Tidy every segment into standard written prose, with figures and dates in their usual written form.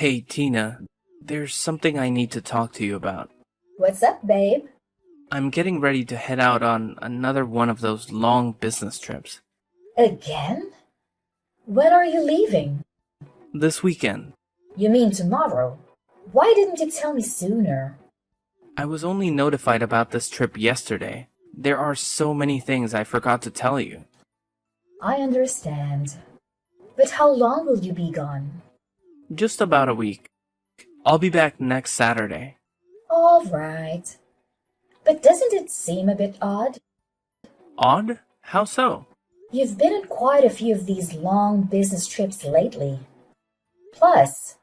Hey, Tina, there's something I need to talk to you about. What's up, babe? I'm getting ready to head out on another one of those long business trips. Again? When are you leaving? This weekend. You mean tomorrow? Why didn't you tell me sooner? I was only notified about this trip yesterday. There are so many things I forgot to tell you. I understand. But how long will you be gone? Just about a week. I'll be back next Saturday. All right. But doesn't it seem a bit odd? Odd? How so? You've been on quite a few of these long business trips lately. Plus,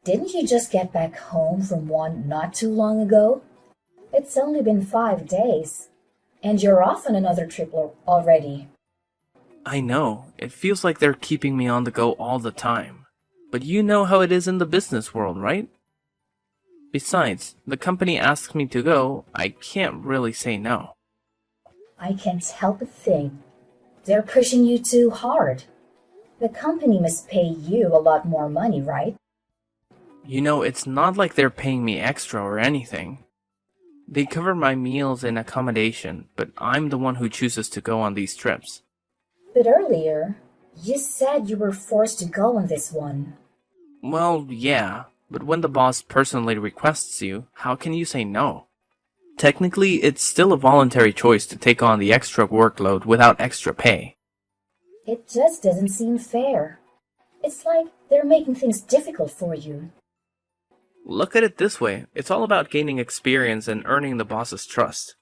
didn't you just get back home from one not too long ago? It's only been 5 days, and you're off on another trip already. I know, it feels like they're keeping me on the go all the time. But you know how it is in the business world, right? Besides, the company asks me to go, I can't really say no. I can't help but think they're pushing you too hard. The company must pay you a lot more money, right? You know, it's not like they're paying me extra or anything. They cover my meals and accommodation, but I'm the one who chooses to go on these trips. But earlier, you said you were forced to go on this one. Well, yeah, but when the boss personally requests you, how can you say no? Technically, it's still a voluntary choice to take on the extra workload without extra pay. It just doesn't seem fair. It's like they're making things difficult for you. Look at it this way, it's all about gaining experience and earning the boss's trust.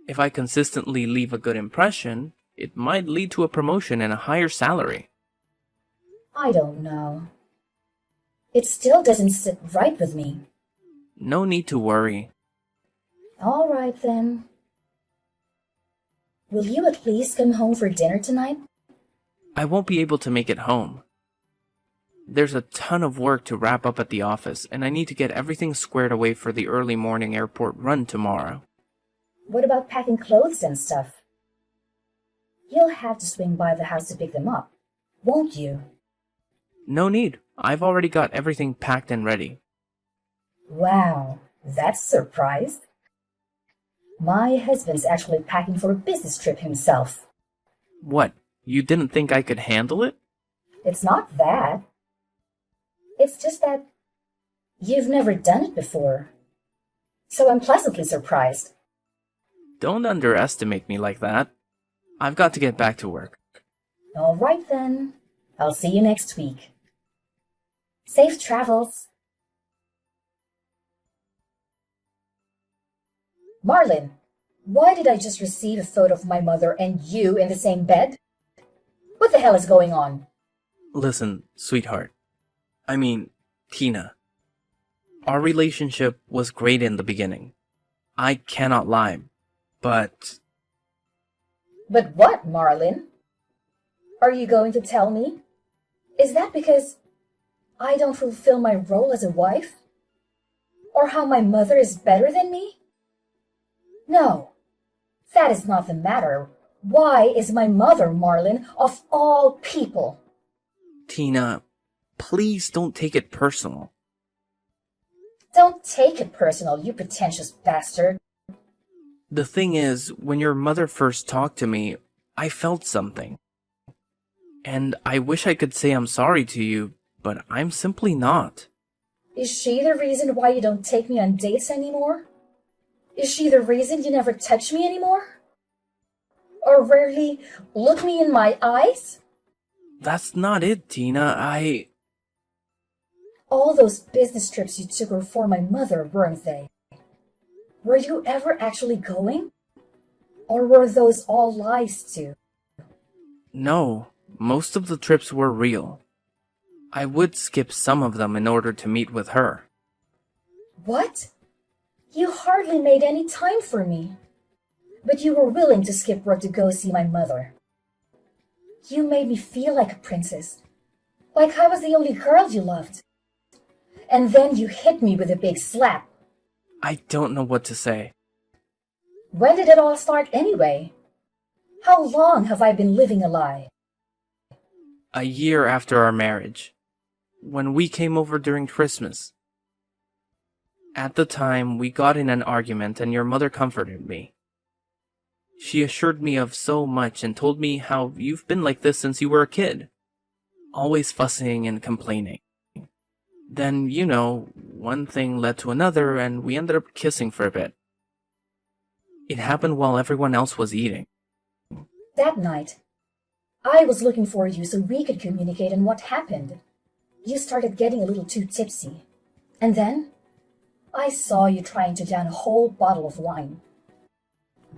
If I consistently leave a good impression, it might lead to a promotion and a higher salary. I don't know. It still doesn't sit right with me. No need to worry. All right then. Will you at least come home for dinner tonight? I won't be able to make it home. There's a ton of work to wrap up at the office, and I need to get everything squared away for the early morning airport run tomorrow. What about packing clothes and stuff? You'll have to swing by the house to pick them up, won't you? No need. I've already got everything packed and ready. Wow, that's a surprise. My husband's actually packing for a business trip himself. What? You didn't think I could handle it? It's not that. It's just that you've never done it before. So I'm pleasantly surprised. Don't underestimate me like that. I've got to get back to work. All right then. I'll see you next week. Safe travels. Marlin, why did I just receive a photo of my mother and you in the same bed? What the hell is going on? Listen, sweetheart. I mean, Tina. Our relationship was great in the beginning. I cannot lie, but But what, Marlin? Are you going to tell me? Is that because I don't fulfill my role as a wife? Or how my mother is better than me? No, that is not the matter. Why is my mother, Marlin, of all people? Tina, please don't take it personal. Don't take it personal, you pretentious bastard. The thing is, when your mother first talked to me, I felt something. And I wish I could say I'm sorry to you, but I'm simply not. Is she the reason why you don't take me on dates anymore? Is she the reason you never touch me anymore? Or rarely look me in my eyes? That's not it, Tina. All those business trips you took were for my mother, weren't they? Were you ever actually going? Or were those all lies too? No, most of the trips were real. I would skip some of them in order to meet with her. What? You hardly made any time for me. But you were willing to skip work to go see my mother. You made me feel like a princess. Like I was the only girl you loved. And then you hit me with a big slap. I don't know what to say. When did it all start anyway? How long have I been living a lie? A year after our marriage. when we came over during Christmas. At the time, we got in an argument and your mother comforted me. She assured me of so much and told me how you've been like this since you were a kid, always fussing and complaining. Then, one thing led to another and we ended up kissing for a bit. It happened while everyone else was eating. That night, I was looking for you so we could communicate on what happened. You started getting a little too tipsy. And then, I saw you trying to down a whole bottle of wine.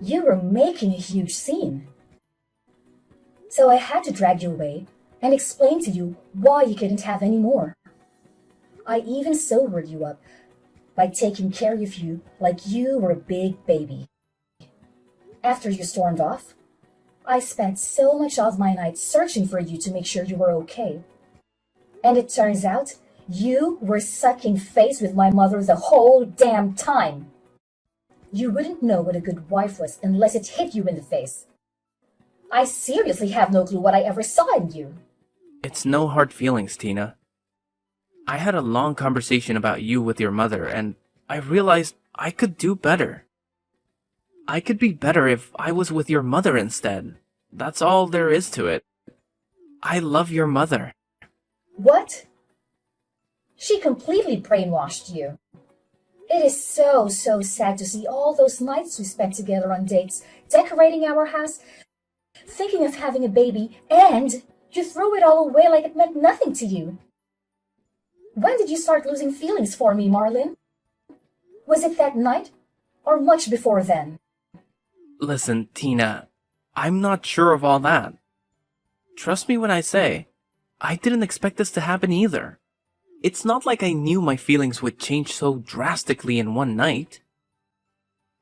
You were making a huge scene. So I had to drag you away and explain to you why you couldn't have any more. I even sobered you up by taking care of you like you were a big baby. After you stormed off, I spent so much of my night searching for you to make sure you were okay. And it turns out you were sucking face with my mother the whole damn time. You wouldn't know what a good wife was unless it hit you in the face. I seriously have no clue what I ever saw in you. It's no hard feelings, Tina. I had a long conversation about you with your mother, and I realized I could do better. I could be better if I was with your mother instead. That's all there is to it. I love your mother. What? She completely brainwashed you. It is so sad to see all those nights we spent together on dates, decorating our house, thinking of having a baby, and you threw it all away like it meant nothing to you. When did you start losing feelings for me, Marlin? Was it that night, or much before then? Listen, Tina, I'm not sure of all that. Trust me when I say, I didn't expect this to happen either. It's not like I knew my feelings would change so drastically in one night.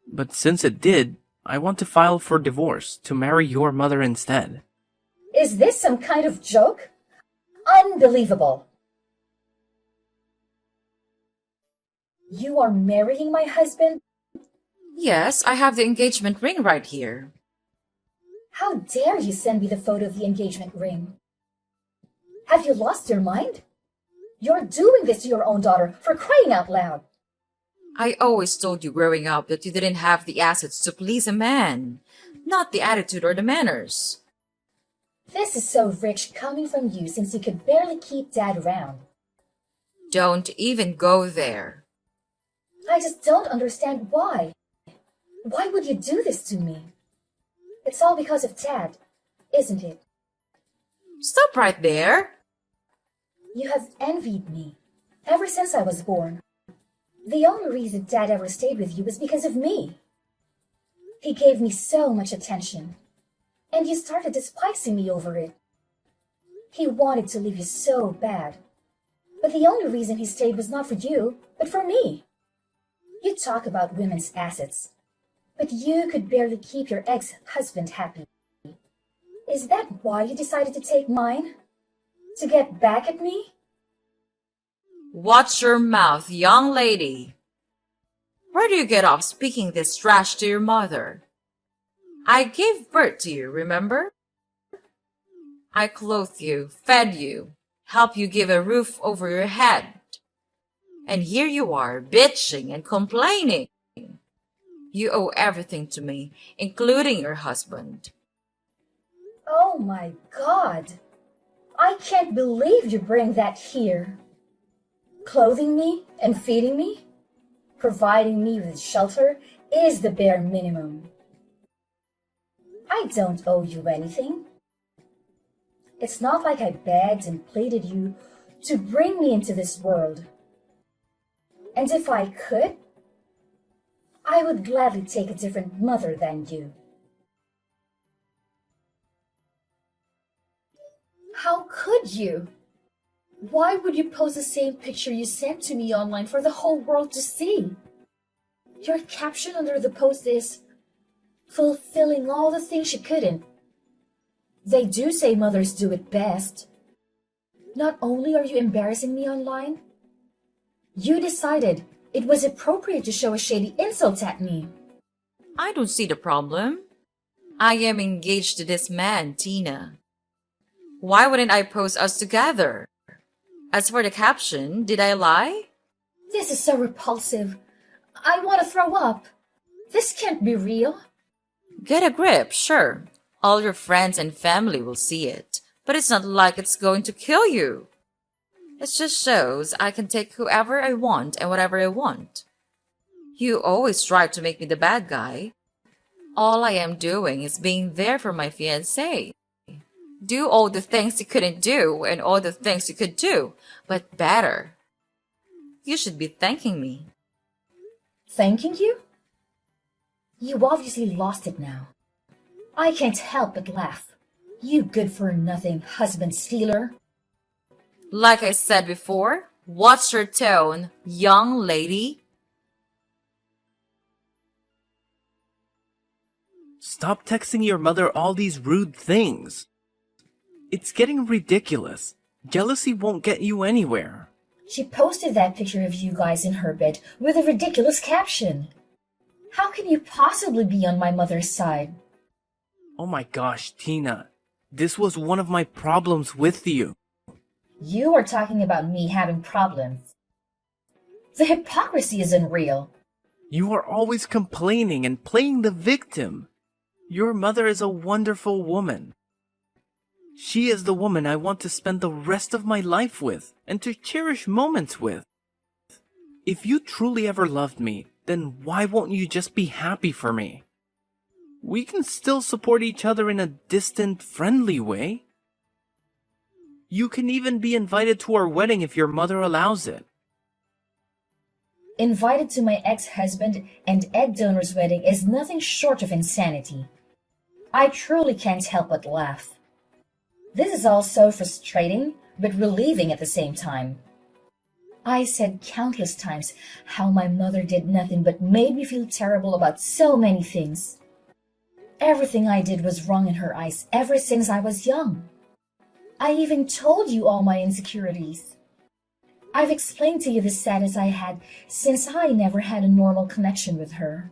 But since it did, I want to file for divorce to marry your mother instead. Is this some kind of joke? Unbelievable! You are marrying my husband? Yes, I have the engagement ring right here. How dare you send me the photo of the engagement ring? Have you lost your mind? You're doing this to your own daughter, for crying out loud. I always told you growing up that you didn't have the assets to please a man, not the attitude or the manners. This is so rich coming from you since you could barely keep Dad around. Don't even go there. I just don't understand why. Why would you do this to me? It's all because of Dad, isn't it? Stop right there. You have envied me ever since I was born. The only reason Dad ever stayed with you was because of me. He gave me so much attention, and you started despising me over it. He wanted to leave you so bad, but the only reason he stayed was not for you, but for me. You talk about women's assets, but you could barely keep your ex-husband happy. Is that why you decided to take mine? To get back at me? Watch your mouth, young lady. Where do you get off speaking this trash to your mother? I gave birth to you, remember? I clothed you, fed you, helped you give a roof over your head. And here you are, bitching and complaining. You owe everything to me, including your husband. Oh my God! I can't believe you bring that here. Clothing me and feeding me, providing me with shelter is the bare minimum. I don't owe you anything. It's not like I begged and pleaded you to bring me into this world. And if I could, I would gladly take a different mother than you. How could you? Why would you post the same picture you sent to me online for the whole world to see? Your caption under the post is, fulfilling all the things she couldn't. They do say mothers do it best. Not only are you embarrassing me online, you decided it was appropriate to show a shady insult at me. I don't see the problem. I am engaged to this man, Tina. Why wouldn't I post us together? As for the caption, did I lie? This is so repulsive. I want to throw up. This can't be real. Get a grip, sure. All your friends and family will see it, but it's not like it's going to kill you. It just shows I can take whoever I want and whatever I want. You always try to make me the bad guy. All I am doing is being there for my fiancé. Do all the things you couldn't do and all the things you could do, but better. You should be thanking me. Thanking you? You obviously lost it now. I can't help but laugh. You good-for-nothing husband stealer. Like I said before, watch your tone, young lady. Stop texting your mother all these rude things. It's getting ridiculous. Jealousy won't get you anywhere. She posted that picture of you guys in her bed with a ridiculous caption. How can you possibly be on my mother's side? Oh my gosh, Tina. This was one of my problems with you. You are talking about me having problems. The hypocrisy is unreal. You are always complaining and playing the victim. Your mother is a wonderful woman. She is the woman I want to spend the rest of my life with and to cherish moments with. If you truly ever loved me, then why won't you just be happy for me? We can still support each other in a distant, friendly way. You can even be invited to our wedding if your mother allows it. Invited to my ex-husband and egg donor's wedding is nothing short of insanity. I truly can't help but laugh. This is all so frustrating, but relieving at the same time. I said countless times how my mother did nothing but made me feel terrible about so many things. Everything I did was wrong in her eyes ever since I was young. I even told you all my insecurities. I've explained to you the sadness I had since I never had a normal connection with her.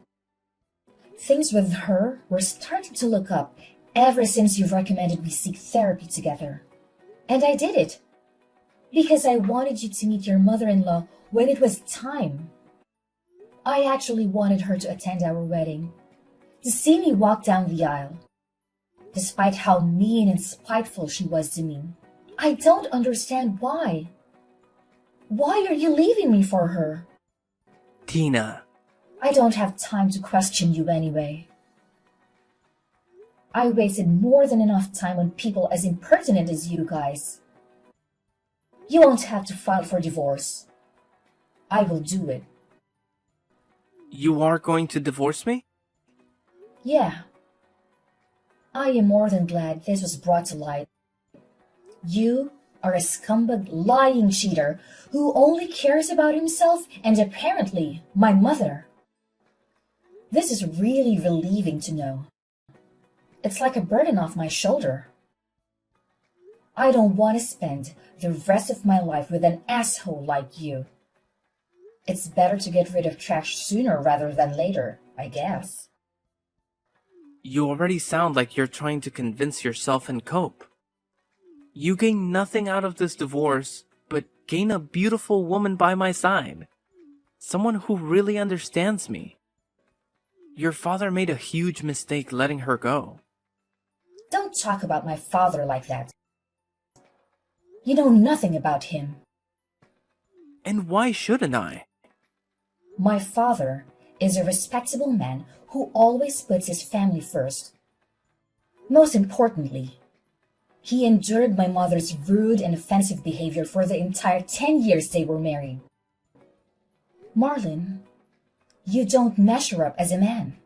Things with her were starting to look up ever since you've recommended we seek therapy together. And I did it. Because I wanted you to meet your mother-in-law when it was time. I actually wanted her to attend our wedding, to see me walk down the aisle. Despite how mean and spiteful she was to me, I don't understand why. Why are you leaving me for her? Tina. I don't have time to question you anyway. I wasted more than enough time on people as impertinent as you guys. You won't have to file for divorce. I will do it. You are going to divorce me? Yeah. I am more than glad this was brought to light. You are a scumbag lying cheater who only cares about himself and apparently my mother. This is really relieving to know. It's like a burden off my shoulder. I don't want to spend the rest of my life with an asshole like you. It's better to get rid of trash sooner rather than later, I guess. You already sound like you're trying to convince yourself and cope. You gain nothing out of this divorce, but gain a beautiful woman by my side. Someone who really understands me. Your father made a huge mistake letting her go. Don't talk about my father like that. You know nothing about him. And why shouldn't I? My father is a respectable man who always puts his family first. Most importantly, he endured my mother's rude and offensive behavior for the entire 10 years they were married. Marlin, you don't measure up as a man.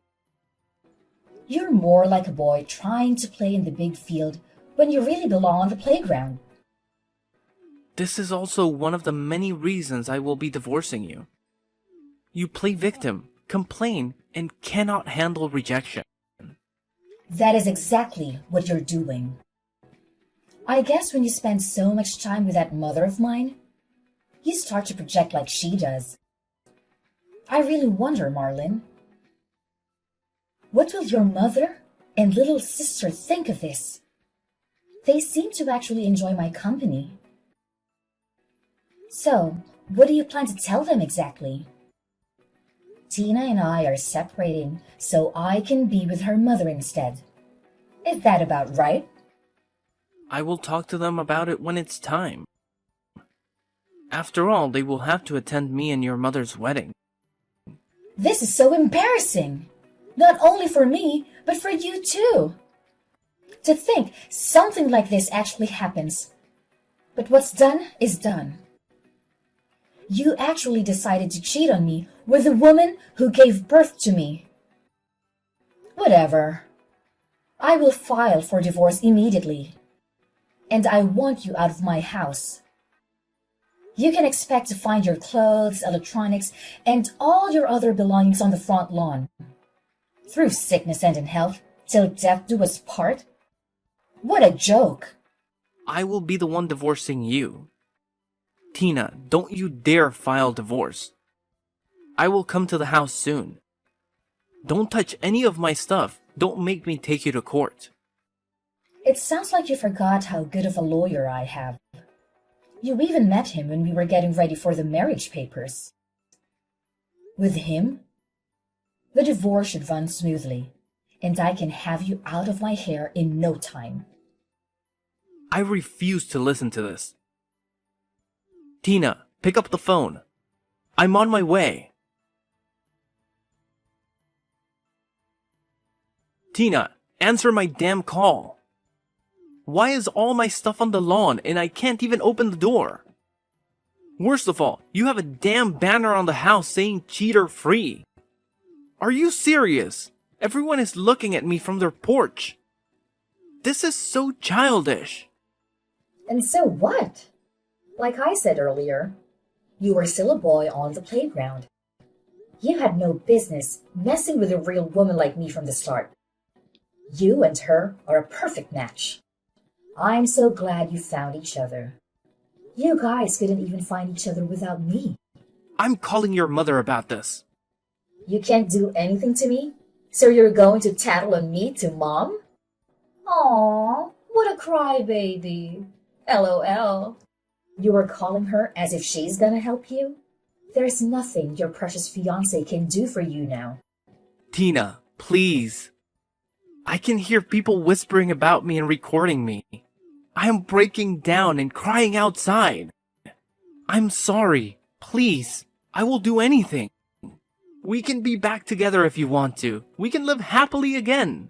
You're more like a boy trying to play in the big field when you really belong on the playground. This is also one of the many reasons I will be divorcing you. You play victim, complain, and cannot handle rejection. That is exactly what you're doing. I guess when you spend so much time with that mother of mine, you start to project like she does. I really wonder, Marlin. What will your mother and little sister think of this? They seem to actually enjoy my company. So, what do you plan to tell them exactly? Tina and I are separating so I can be with her mother instead. Is that about right? I will talk to them about it when it's time. After all, they will have to attend me and your mother's wedding. This is so embarrassing. Not only for me, but for you too. To think something like this actually happens. But what's done is done. You actually decided to cheat on me with the woman who gave birth to me. Whatever. I will file for divorce immediately. And I want you out of my house. You can expect to find your clothes, electronics, and all your other belongings on the front lawn. Through sickness and in health, till death do us part. What a joke. I will be the one divorcing you. Tina, don't you dare file divorce. I will come to the house soon. Don't touch any of my stuff. Don't make me take you to court. It sounds like you forgot how good of a lawyer I have. You even met him when we were getting ready for the marriage papers. With him, the divorce should run smoothly, and I can have you out of my hair in no time. I refuse to listen to this. Tina, pick up the phone. I'm on my way. Tina, answer my damn call. Why is all my stuff on the lawn and I can't even open the door? Worst of all, you have a damn banner on the house saying cheater free. Are you serious? Everyone is looking at me from their porch. This is so childish. And so what? Like I said earlier, you were still a boy on the playground. You had no business messing with a real woman like me from the start. You and her are a perfect match. I'm so glad you found each other. You guys couldn't even find each other without me. I'm calling your mother about this. You can't do anything to me? So you're going to tattle on me to Mom? Aw, what a crybaby. LOL. You were calling her as if she's gonna help you? There's nothing your precious fiancé can do for you now. Tina, please. I can hear people whispering about me and recording me. I am breaking down and crying outside. I'm sorry. Please. I will do anything. We can be back together if you want to. We can live happily again.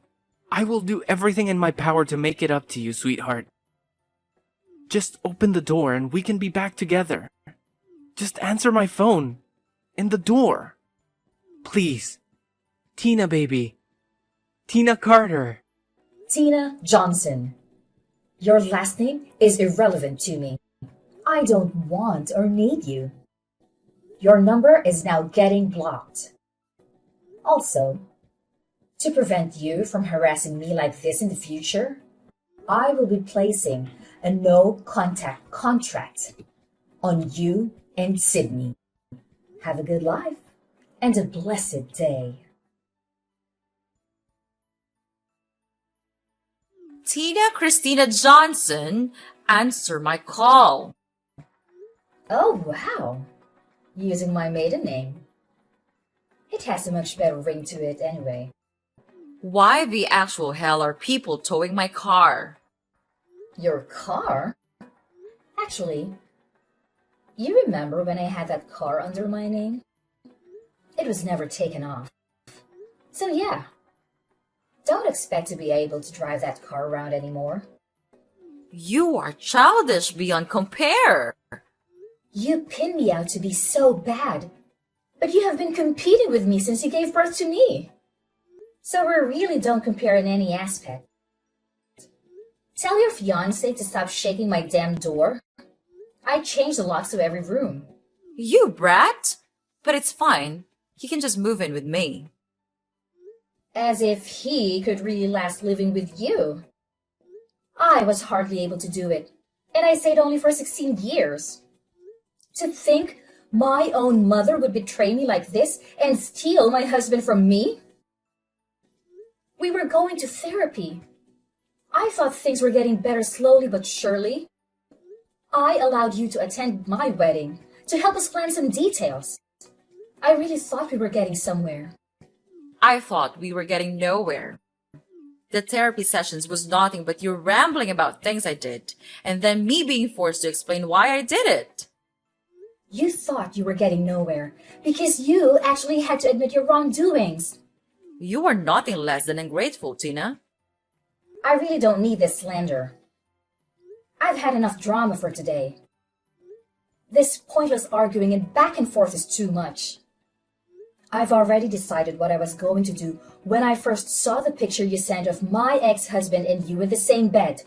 I will do everything in my power to make it up to you, sweetheart. Just open the door and we can be back together. Just answer my phone. In the door. Please. Tina, baby. Tina Carter. Tina Johnson. Your last name is irrelevant to me. I don't want or need you. Your number is now getting blocked. Also, to prevent you from harassing me like this in the future, I will be placing a no-contact contract on you and Sydney. Have a good life and a blessed day. Tina Christina Johnson, answer my call. Oh, wow. Using my maiden name. It has a much better ring to it anyway. Why the actual hell are people towing my car? Your car? Actually, you remember when I had that car under my name? It was never taken off. So yeah, don't expect to be able to drive that car around anymore. You are childish beyond compare. You pin me out to be so bad, but you have been competing with me since you gave birth to me. So we really don't compare in any aspect. Tell your fiancé to stop shaking my damn door. I changed the locks to every room. You brat! But it's fine. He can just move in with me. As if he could really last living with you. I was hardly able to do it, and I stayed only for 16 years. To think my own mother would betray me like this and steal my husband from me? We were going to therapy. I thought things were getting better slowly but surely. I allowed you to attend my wedding to help us plan some details. I really thought we were getting somewhere. I thought we were getting nowhere. The therapy sessions was nothing but you rambling about things I did, and then me being forced to explain why I did it. You thought you were getting nowhere because you actually had to admit your wrongdoings. You are nothing less than ungrateful, Tina. I really don't need this slander. I've had enough drama for today. This pointless arguing and back and forth is too much. I've already decided what I was going to do when I first saw the picture you sent of my ex-husband and you in the same bed.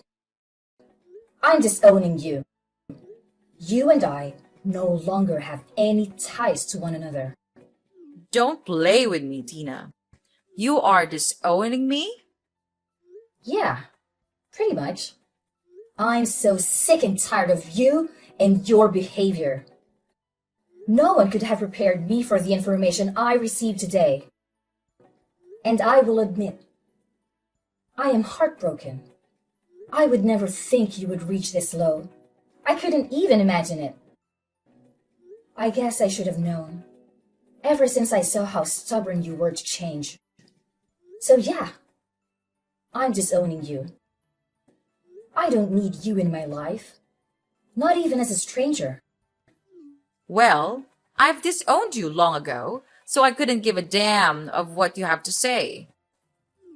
I'm disowning you. You and I no longer have any ties to one another. Don't play with me, Tina. You are disowning me? Yeah, pretty much. I'm so sick and tired of you and your behavior. No one could have prepared me for the information I received today. And I will admit, I am heartbroken. I would never think you would reach this low. I couldn't even imagine it. I guess I should have known, ever since I saw how stubborn you were to change. So yeah, I'm disowning you. I don't need you in my life, not even as a stranger. Well, I've disowned you long ago, so I couldn't give a damn of what you have to say.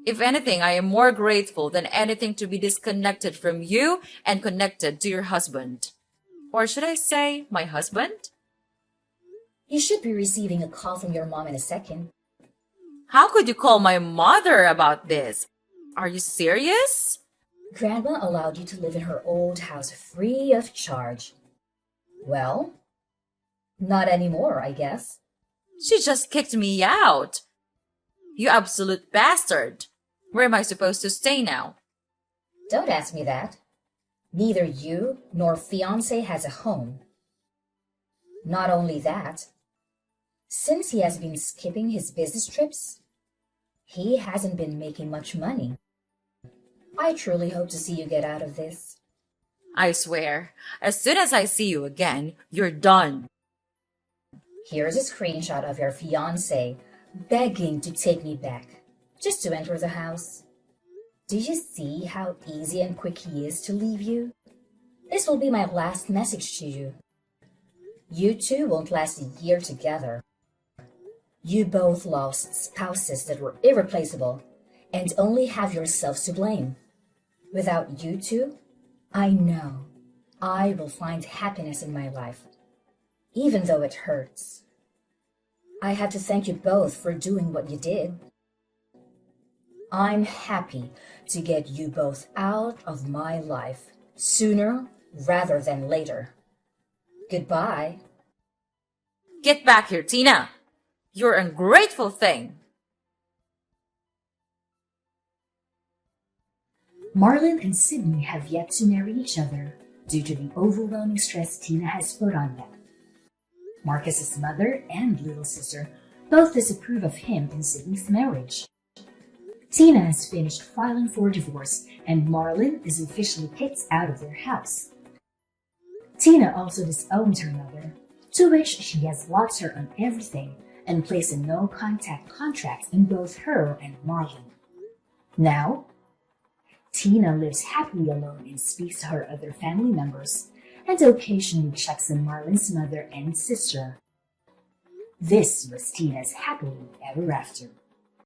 If anything, I am more grateful than anything to be disconnected from you and connected to your husband. Or should I say, my husband? You should be receiving a call from your mom in a second. How could you call my mother about this? Are you serious? Grandma allowed you to live in her old house free of charge. Well, not anymore, I guess. She just kicked me out. You absolute bastard. Where am I supposed to stay now? Don't ask me that. Neither you nor fiancé has a home. Not only that, since he has been skipping his business trips, he hasn't been making much money. I truly hope to see you get out of this. I swear, as soon as I see you again, you're done. Here's a screenshot of your fiancé begging to take me back, just to enter the house. Do you see how easy and quick he is to leave you? This will be my last message to you. You two won't last a year together. You both lost spouses that were irreplaceable and only have yourselves to blame. Without you two, I know I will find happiness in my life, even though it hurts. I have to thank you both for doing what you did. I'm happy to get you both out of my life sooner rather than later. Goodbye. Get back here, Tina. You're an ungrateful thing. Marlon and Sydney have yet to marry each other due to the overwhelming stress Tina has put on them. Marcus's mother and little sister both disapprove of him and Sydney's marriage. Tina has finished filing for divorce and Marlon is officially kicked out of their house. Tina also disowned her mother, to which she has locked her on everything and placed a no-contact contract in both her and Marlon. Now, Tina lives happily alone and speaks to her other family members and occasionally checks on Marlon's mother and sister. This was Tina's happily ever after.